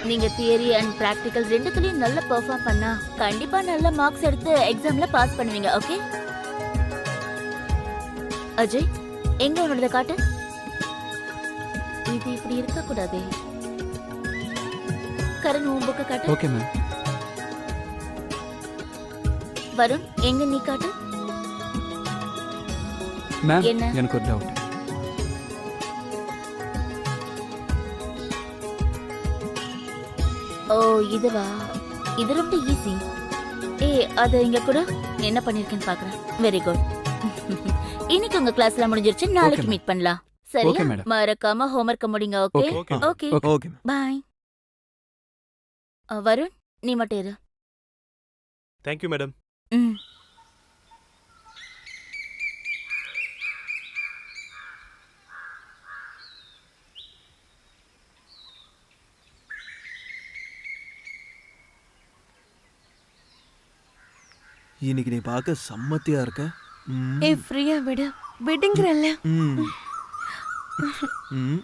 நீங்க theory and practical ரெண்டுத்துலயும் நல்லா perform பண்ணா கண்டிப்பா நல்ல மார்க்ஸ் எடுத்து எக்ஸாம்ல பாஸ் பண்ணுவீங்க. ஓகே அஜய், எங்க உன்னோட காட்டு. இது இப்படி இருக்க கூடாதே. கரண் உன் புக்க காட்டு. Okay ma'am. வருண் எங்க நீ காட்டு. மேம் என்ன? எனக்கு ஒரு டவுட். ஓ இதுவா, இது ரொம்ப ஈஸி. அத இங்க கூட என்ன பண்ணிருக்கேன்னு பாக்குறேன். Very good. இன்னைக்கு உங்க கிளாஸ்ல முடிஞ்சிருச்சு, நாளைக்கு மீட் பண்ணலாம். சரி Okay, madam. மறக்காம ஹோம்வொர்க் முடிங்க. Okay Okay. Okay okay bye. Varun நீ மட்டும் இரு. Thank you madam. ம் இன்னைக்கு நீ பார்க்க சம்மத்தியா இருக்க. ம். ஏய் ஃப்ரீயா விடு, விடுங்கறல்ல. ம். ம்.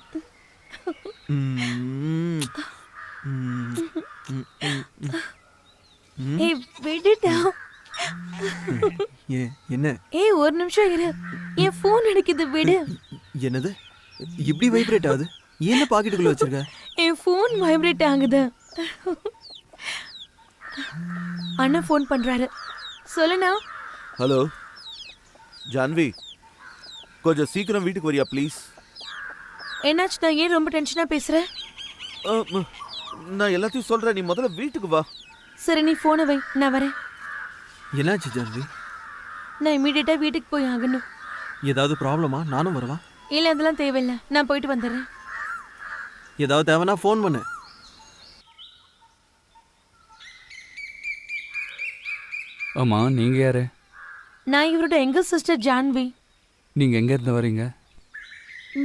ம். ம். ம். ஏய் விடுடா. என்ன ஏய் ஒரு நிமிஷம் இரு, என் ஃபோன் அடிக்குது, விடு. என்னது இப்படி வைப்ரேட் ஆகுது? என்ன பாக்கெட்டுக்குள்ள வச்சிருக்க? என் ஃபோன் வைப்ரேட் ஆகுது. அண்ணா ஃபோன் பண்றாரு, சொல்லுண்ணா. ஹலோ ஜான்வி, கொஞ்சம் சீக்கிரம் வீட்டுக்கு வரியா ப்ளீஸ்? என்னாச்சுண்ணா, ஏன் ரொம்ப டென்ஷனா பேசுற? நான் எல்லாத்தையும் சொல்றேன், நீ முதல்ல வீட்டுக்கு வா. சரி நீ ஃபோனை வை, நான் வரேன். என்னாச்சு ஜான்வி? நான் இமீடியட்டா வீட்டுக்கு போய் ஆகணும். ஏதாவது ப்ராப்ளமா? நானும் வரவா? இல்ல அதெல்லாம் தேவையில்லை, நான் போயிட்டு வந்துடுறேன். ஏதாவது தேவைன்னா ஃபோன் பண்ணு. ஆமா, நீங்க யாரு? நான் இவரோட எங்க சிஸ்டர் ஜான்வி. நீங்க எங்க இருந்து வரீங்க?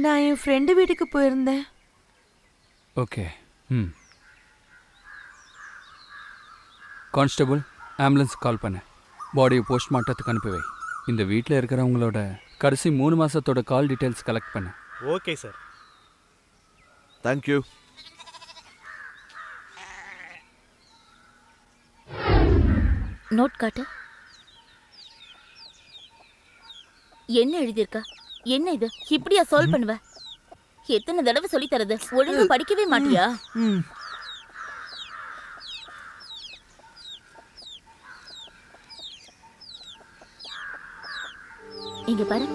நான் என் ஃப்ரெண்டு வீட்டுக்கு போயிருந்தேன். ஓகே. ம். கான்ஸ்டபிள், ஆம்புலன்ஸ் கால் பண்ண. பாடியை போஸ்ட்மார்ட்டத்துக்கு அனுப்பி வை. இந்த வீட்டில் இருக்கிறவங்களோட கடைசி 3 மாசத்தோட கால் டீட்டெயில்ஸ் கலெக்ட் பண்ண. Okay sir. தேங்க்யூ. நோட் காட்டு. என்ன எழுதியிருக்கா? என்ன இது, இப்படியா சால்வ் பண்ணுவ? எத்தனை தடவை சொல்லி தரது? ஒழுங்கா படிக்கவே மாட்டியா? ம். இங்க பாரு.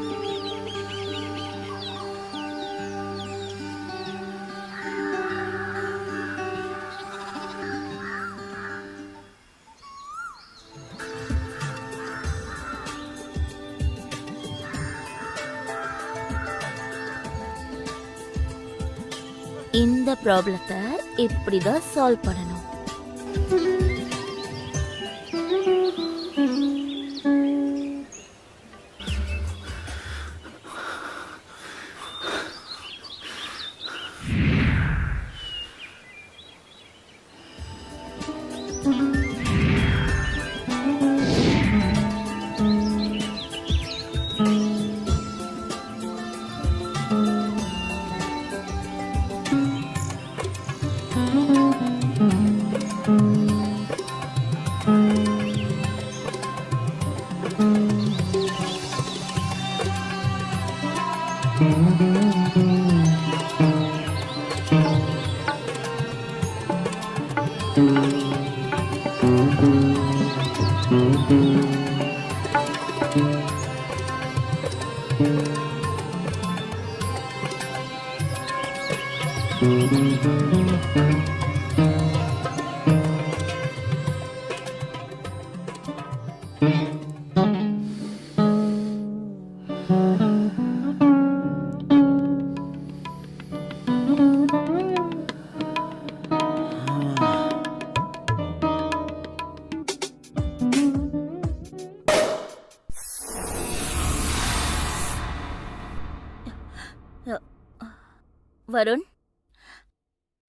இந்த ப்ராப்ளத்தை இப்படிதான் சால்வ் பண்ணணும். வருண்,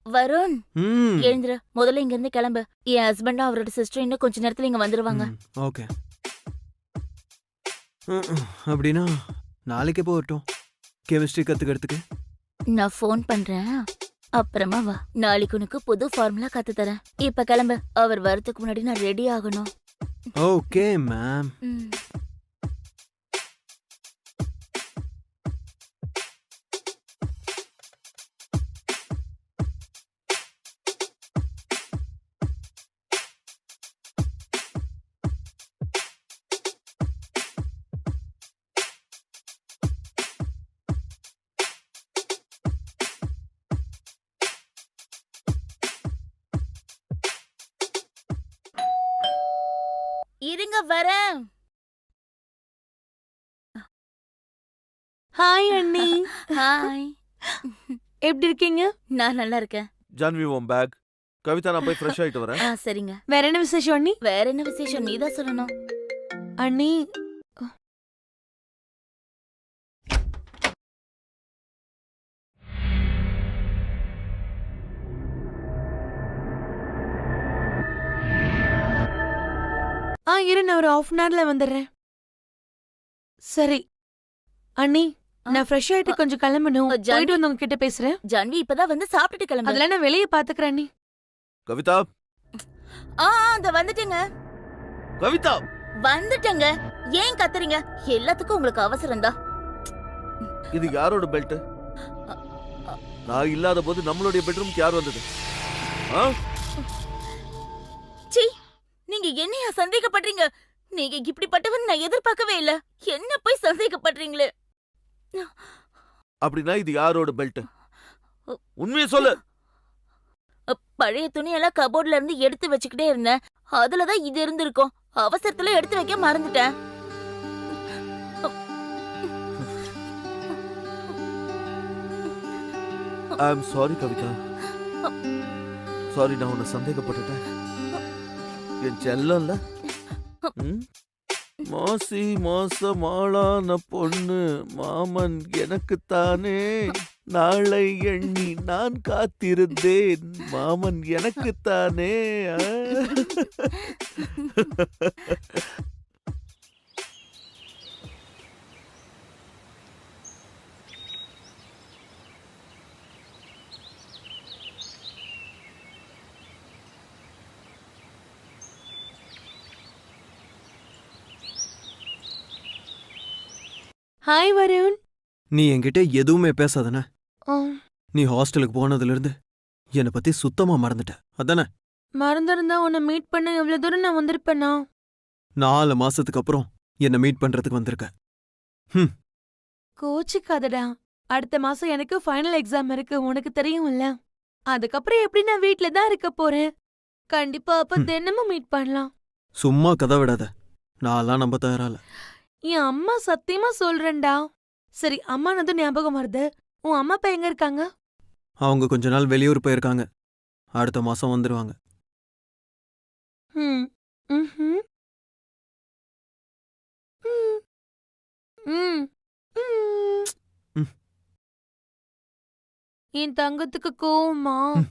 வருண் ம். எழுந்துரு. முதல்ல இங்க இருந்து கிளம்பு. என் ஹஸ்பண்டும் அவரோட சிஸ்டர் இன்னும் கொஞ்ச நேரத்துல இங்க வந்துருவாங்க. ம். ஓகே. அப்படின்னா நாளைக்கே போகட்டும் கெமிஸ்ட்ரி கத்துக்கிறதுக்கு. நான் ஃபோன் பண்றேன், அப்புறமா வா, நாளைக்கு உனக்கு புது ஃபார்முலா கத்து தரேன். இப்ப கிளம்பு, அவர் வரதுக்கு முன்னாடி நான் ரெடி ஆகணும். Okay ma'am. ம். இருங்க வரேன். ஹாய் அண்ணி. ஹாய். எப்படி இருக்கீங்க? நான் நல்லா இருக்கேன். ஜான்வி உன் பேக். கவிதா நான் போய் ஃப்ரெஷ் ஆயிட்டு வரேன். சரிங்க. வேற என்ன விசேஷம் அண்ணி? வேற என்ன விசேஷம் நீதான் சொல்லணும். அண்ணி இரு, நான் ஒரு 1/2 hourல வந்துடுறேன். சரி அண்ணி, நான் ஃப்ரெஷ் ஆயிட்டு கொஞ்சம் கிளம்பணும். ஜானகி. போயிட்டு வந்து உங்ககிட்ட பேசுறேன். ஜான்வி இப்பதான் வந்து சாப்பிட்டுட்டு கிளம்பு. அதெல்லாம் நான் வெளியே பாத்துக்கிறேன் அண்ணி. கவிதா, அந்த வந்துட்டேங்க. கவிதா. வந்துட்டேங்க. ஏன் கத்துறீங்க? எல்லாத்துக்கும் உங்களுக்கு அவசரம் தான். இது யாரோட பெல்ட்? நான் இல்லாத போது நம்மளுடைய பெட்ரூம்க்கு யார் வந்தது? ஆ? சீ, நீங்க என்னையா சந்தேகப்படுறீங்க? நீங்க இப்படிப்பட்டவன் நான் எதிர்பார்க்கவே இல்ல. என்ன போய் சந்தேகப்படுறீங்களே? அப்படின்னா இது யாரோட பெல்ட்? உண்மையை சொல்லு. பழைய துணியெல்லாம் கபோர்ட்ல இருந்து எடுத்து வச்சுக்கிட்டே இருந்தேன். அதுலதான் இது இருந்திருக்கும். அவசரத்துல எடுத்து வைக்க மறந்துட்டேன். ஐ அம் சாரி கவிதா. சாரி, நான் உன்னை சந்தேகப்பட்டுட்டேன். என் செல்லம்ல. மாசி மாசமாளான பொண்ணு மாமன் எனக்குத்தானே. நாளை எண்ணி நான் காத்திருந்தேன். மாமன் எனக்குத்தானே. ஹாய் வருண். நீ என்கிட்ட எதுவுமே பேசாதன. ஆ, நீ ஹாஸ்டலுக்கு போனதுல இருந்து என்னை பத்தி சுத்தமா மறந்துட்ட அதானே? மறந்திருந்தா உன்னை மீட் பண்ண எவ்வளவு தூரம் நான் வந்திருப்பேனா? 4 மாசத்துக்கு அப்புறம் என்னை மீட் பண்றதுக்கு வந்திருக்க. கோச்சிக்காதடா. அடுத்த மாசம் எனக்கு ஃபைனல் எக்ஸாம் இருக்கு, உனக்கு தெரியும்ல. அதுக்கப்புறம் எப்படி நான் வீட்ல தான் இருக்க போறேன். கண்டிப்பா அப்ப தினமும் மீட் பண்ணலாம். சும்மா கதை விடாத. நான்லாம் நம்ப தயாரால. என் அம்மா சத்தியமா சொல்றேன்டா. சரி, அம்மானதும் ஞாபகம் வருது. உன் அம்மா அப்பா எங்க இருக்காங்க? அவங்க கொஞ்ச நாள் வெளியூர் போயிருக்காங்க. அடுத்த மாசம் வந்துருவாங்க. ம், ம்ஹும். ம், ம், ம். ம். என் தங்கத்துக்கு கோவமா? ம்.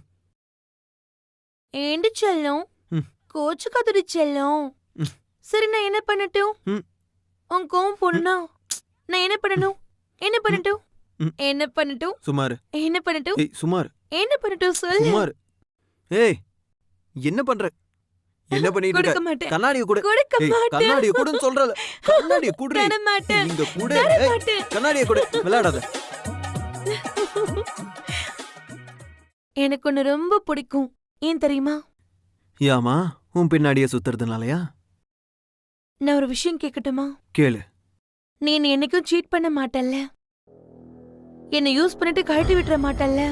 ஏண்டி செல்லம்? ம். கோச்சுக்காதடி செல்லம். ம். சரி, நான் என்ன பண்ணட்டும்? ம். உன் கோவம் பொண்ணா? நான் என்ன பண்ணணும்? என்ன பண்ணட்டும்? ம். என்ன பண்ணட்டும்? சுமாரு. என்ன பண்ணட்டும்? ஏய் சுமார். என்ன பண்ணட்டும் சொல்லு. சுமார். ஏய் என்ன பண்ற? என்ன பண்ணிட்டு கொடுக்க இருக்க? மாட்டேன். கண்ணாடிய கொடு. கொடுக்க ஏய் மாட்டேன். கண்ணாடிய கொடுன்னு சொல்றல. கண்ணாடிய குடுறி. தர மாட்டேன். இங்க குடு. தர ஏய் மாட்டேன். கண்ணாடிய கொடு. விளையாடாத. எனக்கு ஒன்னு ரொம்ப பிடிக்கும். ஏன் தெரியுமா? யாமா உன் பின்னாடியே சுத்துறதுனாலயா? நான் ஒரு விஷயம் கேட்கட்டுமா? கேளு. நீ என்னை என்னைக்கும் சீட் பண்ண மாட்டல்ல? என்னை யூஸ் பண்ணிட்டு கழட்டி விட்டுற மாட்டல்ல?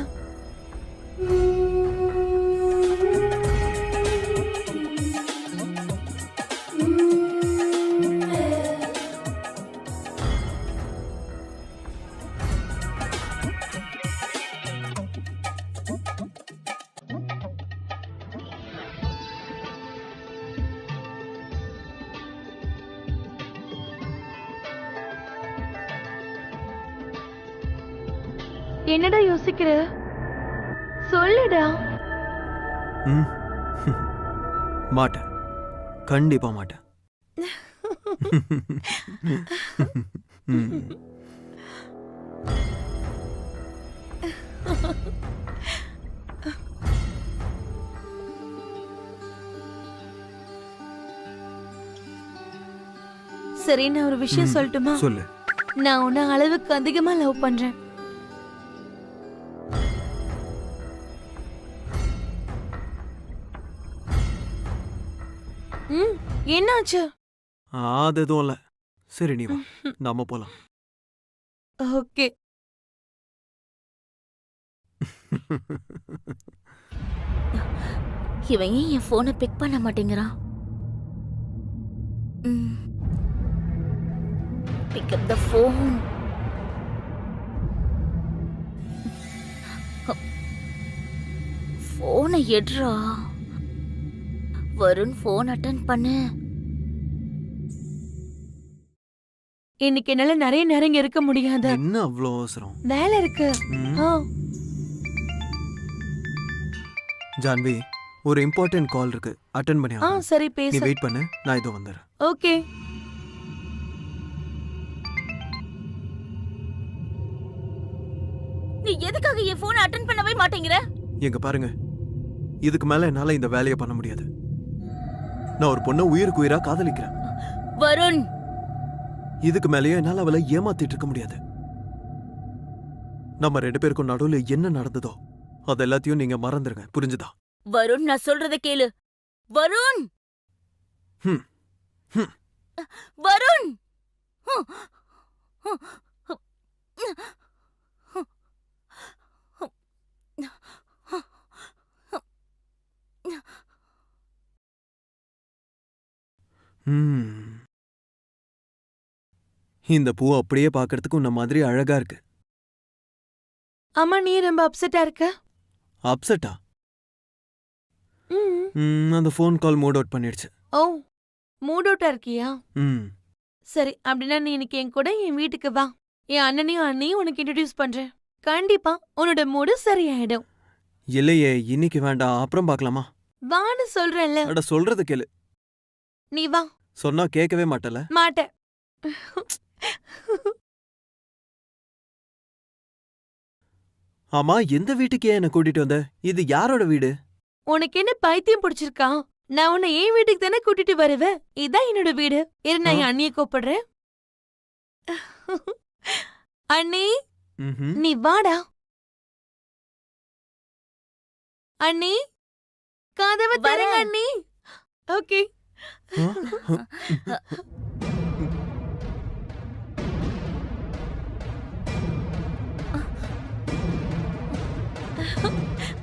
என்னடா யோசிக்கிற? சொல்லுடா. ம். மாட்டேன். கண்டிப்பா மாட்டேன். ம். சரி நான் ஒரு விஷயம் ம். சொல்லட்டுமா? சொல்லு. நான் உன்னை அளவுக்கு அதிகமா லவ் பண்றேன். ம், என்னாச்சு? அது எதுவும் இல்ல. சரி நீ வா, நாம போலாம். ஓகே. இவன் ஏன் என் போனை பிக் பண்ண மாட்டேங்கிறான்? பிக் அப் த போன். போனை எடுறா. வருண் போன் அட்டன் பண்ணு. இன்னைக்கு என்னால நிறைய நேரம் இங்க இருக்க முடியாது. என்ன அவ்வளோ அவசரம்? வேலை இருக்கு. ம். ஆ, ஜான்வி, ஒரு இம்பார்ட்டன்ட் கால் இருக்கு, அட்டென்ட் பண்ணி ஆ ஆகணும். சரி நீ பேசு. வெயிட் பண்ணு, நான் இதோ வந்துடுறேன். ஓகே. நீ எதுக்காக என் போனை அட்டன் பண்ணவே மாட்டேங்கிற? எங்க பாருங்க, இதுக்கு மேல என்னால இந்த வேலையை பண்ண முடியாது. நான் ஒரு பொண்ணை உயிருக்கு உயிரா காதலிக்கிறேன். வருண், இதுக்கு மேலயும் என்னால அவளை ஏமாத்திட்டு இருக்க முடியாது. நம்ம 2 பேருக்கும் நடுவுல என்ன நடந்ததோ அது எல்லாத்தையும் நீங்க மறந்துருங்க, புரிஞ்சுதா? வருண் நான் சொல்றத கேளு. வருண், ஹம். ஹம். வருண். ம். இந்த பூ அப்படியே பார்க்கறதுக்கு உன்ன மாதிரி அழகா இருக்கு. அம்மா நீ ரொம்ப அப்செட்டா இருக்க? அப்செட்டா? ம். அந்த ஃபோன் கால் மூட் அவுட் பண்ணிடுச்சு. ஓ, மூட் அவுட்டா இருக்கியா? ம். சரி, அப்படின்னா நீ இன்னைக்கு என் கூட என் வீட்டுக்கு வா. என் அண்ணனையும் அண்ணியும் உனக்கு இன்ட்ரடியூஸ் பண்றேன். கண்டிப்பா உன்னோட மூடு சரியாயிடும். இல்லையே, இன்னைக்கு வேண்டாம், அப்புறம் பார்க்கலாமா? வான்னு சொல்றேன்ல. அட சொல்றது கேளு. நீ வா. சொன்னா கேட்கவே மாட்டல. மாட்டேன். ஆமா, எந்த வீட்டுக்கு ஏன் என்ன கூட்டிட்டு வந்த? இது யாரோட வீடு? உனக்கு என்ன பைத்தியம் பிடிச்சிருக்கா? நான் உன்னை என் வீட்டுக்கு தானே கூட்டிட்டு வருவேன். இதான் என்னோட வீடு. இரு, நான் என் அண்ணியை கூப்பிடுறேன். அண்ணி, ம்ஹும். நீ வாடா. அண்ணி, கதவை தரங்க அண்ணி. ஓகே. ஆ?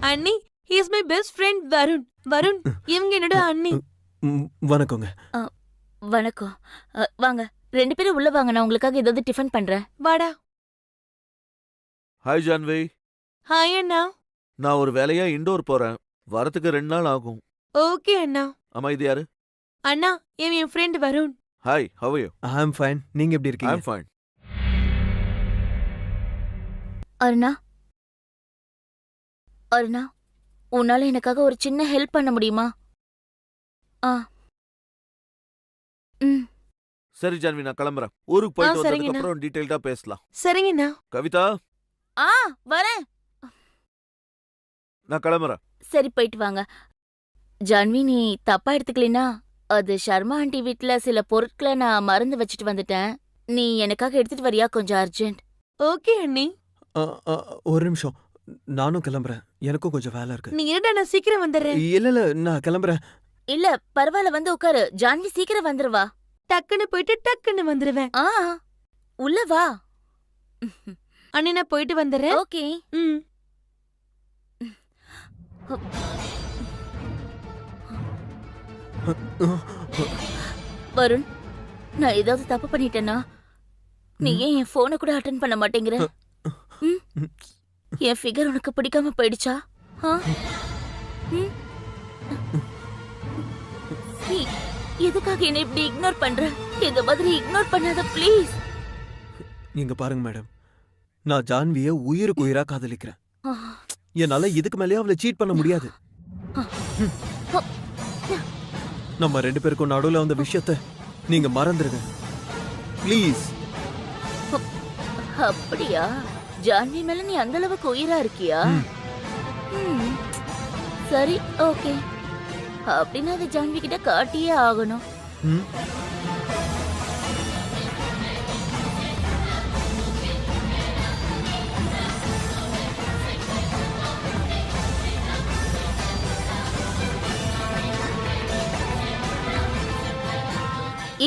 அண்ணி, he is my best friend Varun. Varun, இவங்க என்னோட அண்ணி. வணக்கங்க. வணக்கம். வாங்க 2 பேரும் உள்ள வாங்க, நான் உங்களுக்காக ஏதாவது டிஃபன் பண்றேன். வாடா. ஹாய் ஜான்வி, ஹாய் அண்ணா. நான் ஒரு வேலையா இண்டோர் போறேன். வரதுக்கு 2 நாள் ஆகும். ஓகே அண்ணா. ஆமா, இது யாரு? அண்ணா, இவன் என் friend Varun. Hi, how are you? I am fine. நீங்க எப்படி இருக்கீங்க? I'm fine. அருணா, அருணா, உன்னால எனக்காக ஒரு சின்ன ஹெல்ப் பண்ண முடியுமா? ம். சரி ஜான்வி, நான் கிளம்புறேன். ஊருக்கு போயிட்டு சரிங்கண்ணா. வந்ததுக்கு அப்புறம் டீடைல்டா பேசலாம். சரிங்கண்ணா. கவிதா, வரேன். நான் கிளம்புறேன். சரி, போயிட்டு வாங்க. ஜான்வி, நீ தப்பா எடுத்துக்கலினா, அது சர்மா ஆண்டி வீட்ல சில பொருட்களை நான் மறந்து வச்சுட்டு வந்துட்டேன். நீ எனக்காக எடுத்துட்டு வரியா? கொஞ்சம் அர்ஜென்ட். ஓகே அண்ணி. ஒரு நிமிஷம், நானும் கிளம்புறேன். எனக்கும் கொஞ்சம் வேலை இருக்கு. நீ இருடா, நான் சீக்கிரம் வந்துடுறேன். இல்ல, நான் கிளம்புறேன். இல்ல பரவாயில்ல, வந்து உட்காரு. ஜான்வி சீக்கிரம் வந்துருவா. டக்குன்னு போயிட்டு டக்குன்னு வந்துருவேன். உள்ள வா. அண்ணி, நான் போயிட்டு வந்துடுறேன். ஓகே. ம். வருண், நான் ஏதாவது தப்பு பண்ணிட்டேனா? நீ ஏன் என் போனை கூட அட்டென்ட் பண்ண மாட்டேங்கிற? ம்? என் ஃபிகர் உனக்கு பிடிக்காம போயிடுச்சா? நீ எதுக்காக என்ன இப்படி இக்னோர் பண்ற? இந்த மாதிரி இக்னோர் பண்ணாத ப்ளீஸ். நீங்க பாருங்க மேடம், நான் ஜான்விய உயிருக்கு உயிரா காதலிக்கிறேன். என்னால இதுக்கு மேலயே அவளை சீட் பண்ண முடியாது. நம்ம 2 பேருக்கும் நடுவுல வந்த விஷயத்த நீங்க மறந்துருங்க ப்ளீஸ். அப்படியா? ஜான்வி மேல நீ அந்த அளவுக்கு உயிரா இருக்கியா? ம். சரி, ஓகே. அப்படின்னா அதை ஜான்வி கிட்ட காட்டியே ஆகணும். ம்?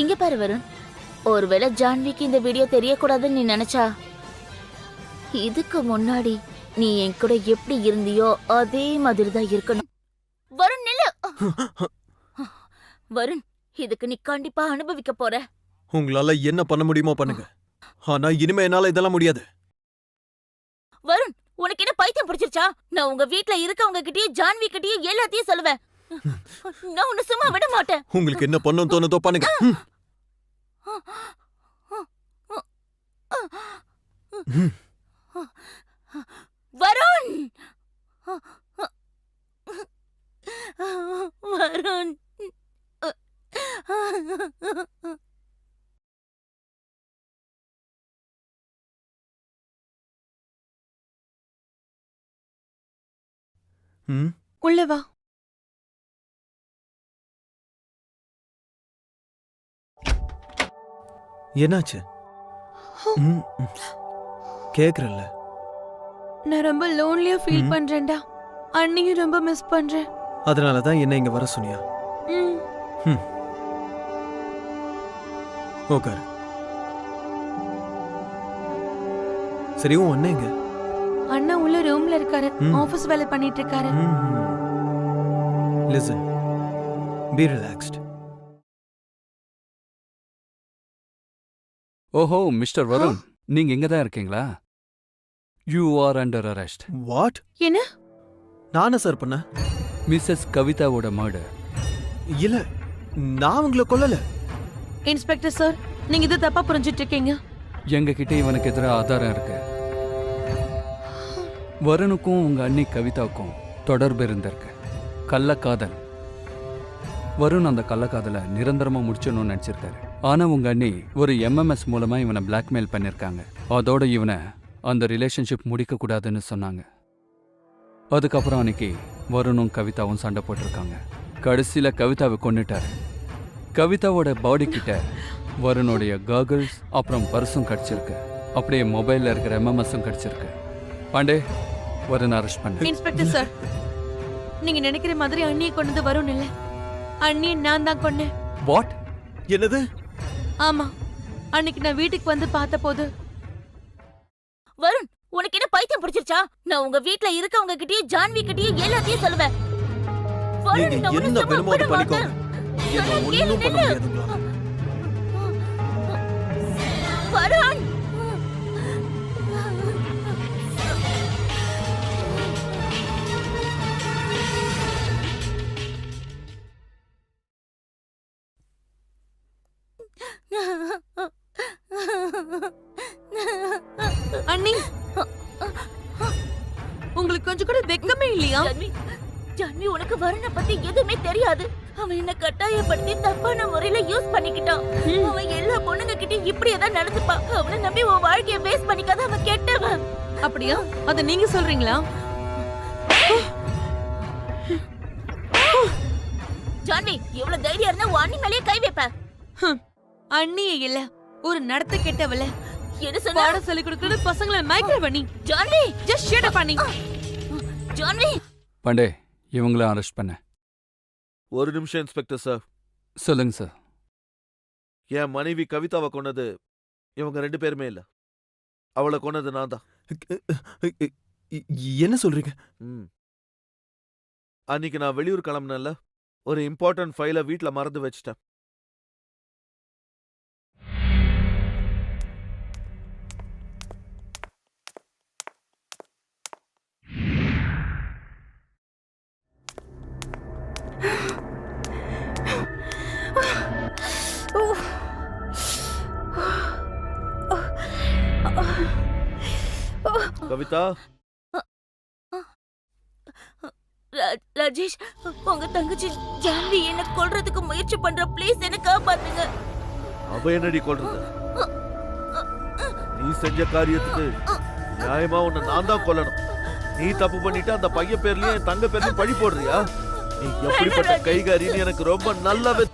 இங்க பாரு வருண், ஒருவேளை ஜான்விக்கு இந்த வீடியோ தெரியக்கூடாதுன்னு நீ நினைச்சா, இதுக்கு முன்னாடி நீ என் கூட எப்படி இருந்தியோ அதே மாதிரி தான் இருக்கணும். வருண் நில்லு. வருண், இதுக்கு நீ கண்டிப்பா அனுபவிக்க போற. உங்களால என்ன பண்ண முடியுமோ பண்ணுங்க, ஆனா இனிமே என்னால இதெல்லாம் முடியாது. வருண், உனக்கு என்ன பைத்தியம் பிடிச்சிருச்சா? நான் உங்க வீட்ல இருக்கவங்க கிட்டயும் ஜான்வி கிட்டயும் எல்லாத்தையும் சொல்லுவேன். நான் உன்னை சும்மா விட மாட்டேன். உங்களுக்கு என்ன பண்ணணும் தோணுதோ பண்ணுங்க. வருண், வருண். ம், உள்ள வா. என்னாச்சு? ம், ம். கேக்குறல்ல. நான் ரொம்ப லோன்லியா ஃபீல் பண்றேன்டா. அண்ணியும் ரொம்ப மிஸ் பண்றேன். அதனாலதான் என்ன இங்க வர சொன்னியா? ம். உட்காரு. சரி, உன் அண்ணன் எங்க? அண்ணா உள்ள ரூம்ல இருக்காரு. ம். ஆபீஸ் வேலை பண்ணிட்டு இருக்காரு. Listen, be relaxed. ஓஹோ மிஸ்டர் வருண், நீங்க இங்க தான் இருக்கீங்களா? You are under arrest. What? என்ன? நானா சார் பண்ண? மிஸ்ஸஸ் கவிதாவோட மர்டர். இல்ல, நான் உங்களை கொல்லல. இன்ஸ்பெக்டர் சார், நீங்க இது தப்பா புரிஞ்சிட்டு இருக்கீங்க. எங்க கிட்ட இவனுக்கு எதிராக ஆதாரம் இருக்கு. வருணுக்கும் உங்க அண்ணி கவிதாவுக்கும் தொடர்பு இருந்திருக்கு. கள்ளக்காதல். வருண் அந்த கள்ளக்காதலை நிரந்தரமா முடிச்சணும்னு நினைச்சிருக்காரு. ஆனா உங்க அண்ணி ஒரு MMS மூலமா இவனை பிளாக்மெயில் பண்ணிருக்காங்க. அதோட இவனை அந்த ரிலேஷன்ஷிப் முடிக்க கூடாதுன்னு சொன்னாங்க. அதுக்கப்புறம் அன்னைக்கு வருணும் கவிதாவும் சண்டை போட்டிருக்காங்க. கடைசியில கவிதாவை கொன்னுட்டாரு. கவிதாவோட பாடி கிட்ட வருணுடைய காகிள்ஸ் அப்புறம் பர்ஸும் கிடைச்சிருக்கு. அப்படியே மொபைல்ல இருக்கிற MMSம் கிடைச்சிருக்கு. பாண்டே, வருண் அரெஸ்ட் பண்ணு. இன்ஸ்பெக்டர் சார், நீங்க நினைக்கிற மாதிரி அண்ணியை கொண்டது வரும் இல்ல. அண்ணியை நான் தான் கொன்னேன். வாட்? என்னது? ஆமா, அன்னைக்கு நான் வீட்டுக்கு வந்து பார்த்த போது. வருண், உனக்கு என்ன பைத்தியம் பிடிச்சிருச்சா? நான் உங்க வீட்ல இருக்கவங்க கிட்டயும் ஜான்வி கிட்டயும் எல்லாத்தையும் சொல்லுவேன். வருண், நீங்க நான் உன்னை என்ன சும்மா வேணுமோ அதை விட பண்ணிக்கோங்க. மாட்டேன். என்ன சொன்னா ஒண்ணும் கேளு, பண்ண நில்லு. முடியாது உங்களால. வருண். அண்ணி, உங்களுக்கு கொஞ்சம் கூட வெக்கமே இல்லையா? ஜான்வி, ஜான்வி, உனக்கு வருணை பத்தி எதுவுமே தெரியாது. அவன் என்ன கட்டாயப்படுத்தி தப்பான முறையில யூஸ் பண்ணிக்கிட்டான். அவன் எல்லா பொண்ணுங்க கிட்டயும் இப்படியே தான் நடந்துப்பான். அவனை நம்பி உன் வாழ்க்கைய வேஸ்ட் பண்ணிக்காத, அவன் கெட்டவன். அப்படியா? அத நீங்க சொல்றீங்களா? ஜான்வி, எவ்வளவு தைரியம் இருந்தா உன் அண்ணி மேலேயே கை வைப்ப? அண்ணியே இல்ல, ஒரு நடத்த கெட்டவள. என்ன சொன்ன? பாடம் சொல்லி கொடுக்கறது பசங்களை மயக்கிற பண்ணி. ஜான்வி, ஜஸ்ட் ஷட் அப் பண்ணி. ஜான்வி. பாண்டே, இவங்களும் அரெஸ்ட் பண்ண. ஒரு நிமிஷம் இன்ஸ்பெக்டர் சார். சொல்லுங்க சார். என் மனைவி கவிதாவை கொன்னது இவங்க 2 பேருமே இல்ல. அவளை கொன்னது நான் தான். என்ன சொல்றீங்க? அன்னைக்கு நான் வெளியூர் கிளம்புனேன்ல, ஒரு இம்பார்ட்டன்ட் ஃபைலை வீட்ல மறந்து வச்சிட்டேன். கவிதா, ராஜேஷ், உங்க தங்கச்சி ஜான்வி என்ன கொல்றதுக்கு முயற்சி பண்ற. ப்ளீஸ் என்ன காப்பாத்துங்க. அவ என்னடி கொல்றது? நீ செஞ்ச காரியத்துக்கு நியாயமா உன்னை நான் தான் கொல்லணும். நீ தப்பு பண்ணிட்டு அந்த பையன் பேர்லயும் என் தங்க பேர்லயும் பழி போடுறியா? நீ எப்படிப்பட்ட கைகாரின்னு எனக்கு ரொம்ப நல்லாவே